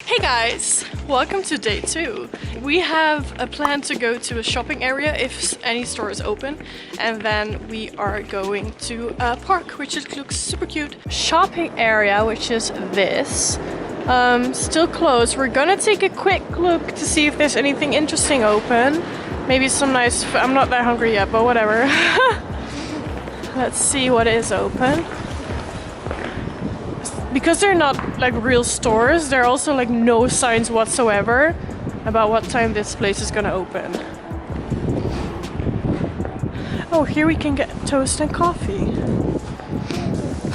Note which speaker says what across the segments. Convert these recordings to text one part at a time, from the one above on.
Speaker 1: Hey guys, welcome to day 2. We have a plan to go to a shopping area if any store is open, and then we are going to a park which looks super cute. Shopping area, which is this, still closed. We're gonna take a quick look to see if there's anything interesting open. Maybe some nice I'm not that hungry yet, but whatever. Let's see what is open. Because they're not like real stores, there are also like no signs whatsoever about what time this place is gonna open. Oh, here we can get toast and coffee.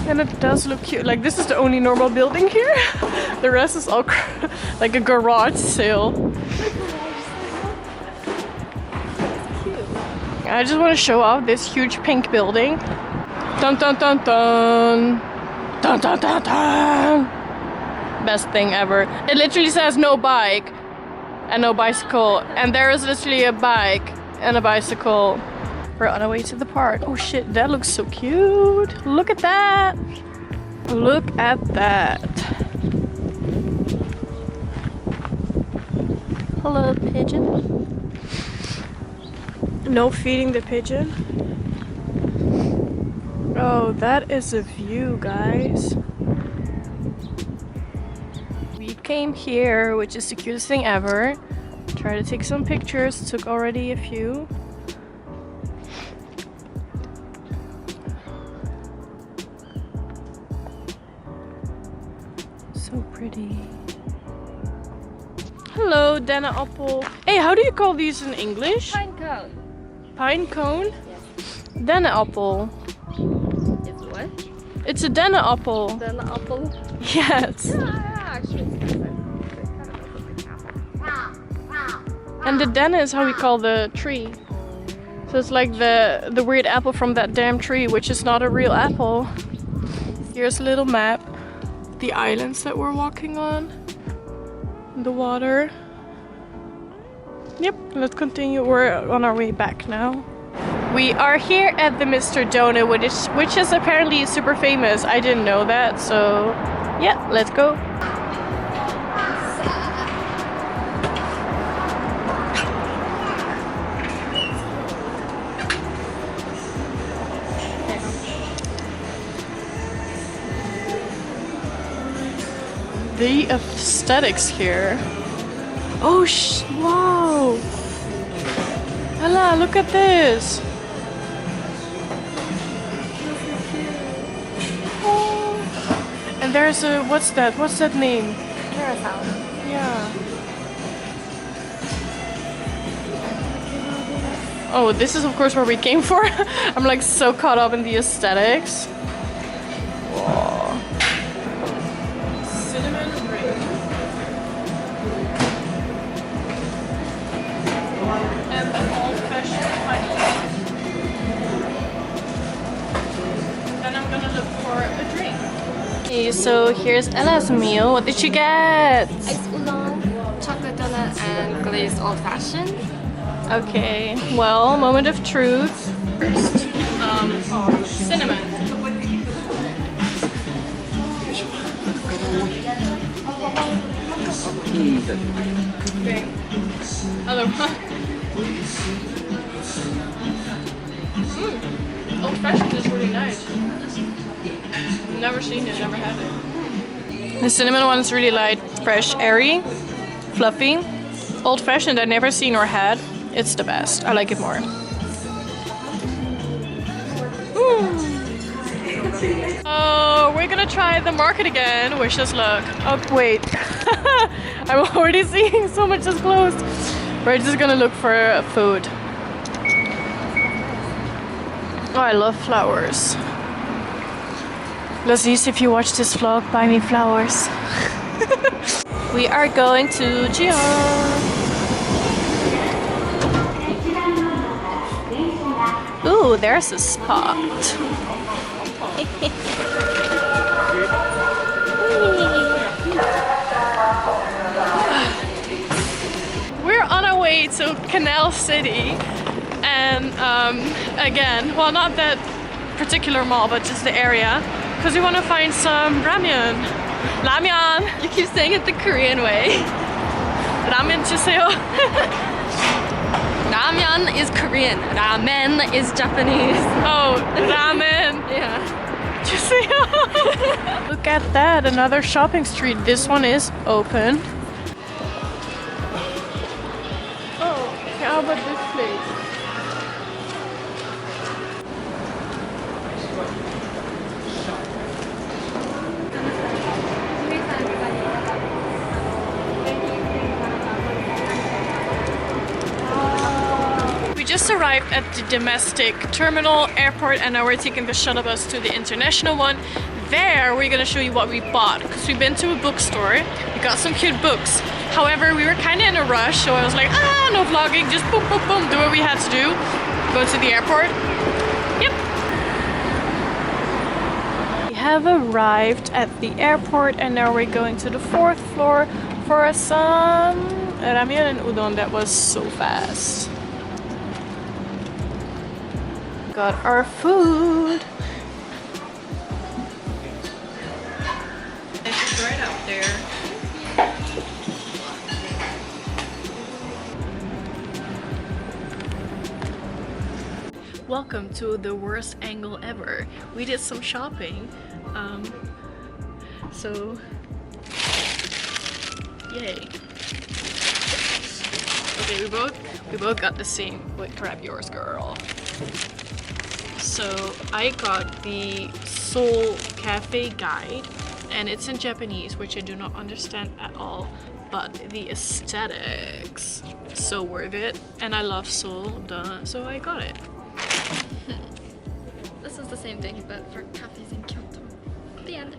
Speaker 1: And it does look cute. Like, this is the only normal building here. The rest is all like a garage sale. I just want to show off this huge pink building. Dun dun dun dun. Dun dun dun dun. Best thing ever. It literally says no bike and no bicycle, and there is literally a bike and a bicycle. We're on our way to the park. Oh shit, that looks so cute. Look at that. Look at that. Hello, pigeon. No feeding the pigeon. Oh, that is a view, guys. We came here, which is the cutest thing ever. Tried to take some pictures, took already a few. So pretty. Hello, dennenappel. Hey, how do you call these in English?
Speaker 2: Pine cone.
Speaker 1: Pine cone?
Speaker 2: Yes.
Speaker 1: Dennenappel.
Speaker 2: It's what?
Speaker 1: It's a dennenappel.
Speaker 2: Dennenappel?
Speaker 1: Yes.
Speaker 2: Yeah, actually it's kind of looks like apple.
Speaker 1: And the denne is how we call the tree. So it's like the weird apple from that damn tree, which is not a real apple. Here's a little map. The islands that we're walking on. The water. Yep, let's continue. We're on our way back now. We are here at the Mr. Donut, which is apparently super famous. I didn't know that, so yeah, let's go. The aesthetics here. Oh, wow! Ella, look at this! Oh. And there's a, what's that? What's that name?
Speaker 2: Carousel.
Speaker 1: Yeah. Oh, this is of course where we came for. I'm like so caught up in the aesthetics. Whoa. Cinnamon ring. And an old-fashioned honey. Then I'm gonna look for a drink. Okay, so here's Ella's meal. What did you get?
Speaker 2: Ice oolong, chocolate donut, and glazed old fashioned.
Speaker 1: Okay, well, moment of truth. First, cinnamon. Okay, other one. Old fashioned is really nice. Never seen it, never had it. The cinnamon one is really light, fresh, airy, fluffy. Old fashioned I've never seen or had. It's the best. I like it more. Oh, we're gonna try the market again. Wish us luck. Oh, wait. I'm already seeing so much is closed. We're just gonna look for food. Oh, I love flowers. Laziz, if you watch this vlog, buy me flowers. We are going to Gion. Ooh, there's a spot. We're on our way to Canal City, and again, well, not that particular mall, but just the area, because we want to find some ramen. Ramyeon.
Speaker 2: You keep saying it the Korean way.
Speaker 1: Ramen 주세요.
Speaker 2: Ramyeon is Korean. Ramen is Japanese.
Speaker 1: Oh, ramen.
Speaker 2: Yeah.
Speaker 1: 주세요. Look at that, another shopping street. This one is open. Oh, how about this place? We just arrived at the domestic terminal airport and now we're taking the shuttle bus to the international one. There we're gonna show you what we bought because we've been to a bookstore. We got some cute books. However, we were kind of in a rush, so I was like, no vlogging, just boom, boom, boom, do what we had to do. Go to the airport. Yep. We have arrived at the airport and now we're going to the 4th floor for some ramyeon and udon. That was so fast. Got our food.
Speaker 2: It's right out there.
Speaker 1: Welcome to the worst angle ever. We did some shopping. So yay. Okay, we both got the same. Wait, grab yours, girl. So I got the Seoul Cafe Guide and it's in Japanese, which I do not understand at all, but the aesthetics, so worth it. And I love Seoul, duh, so I got it.
Speaker 2: This is the same thing, but for cafes in Kyoto. The end.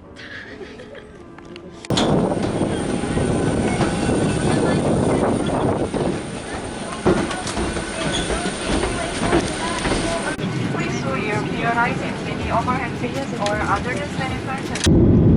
Speaker 3: Please show your license with the overhead bins or other than 20%.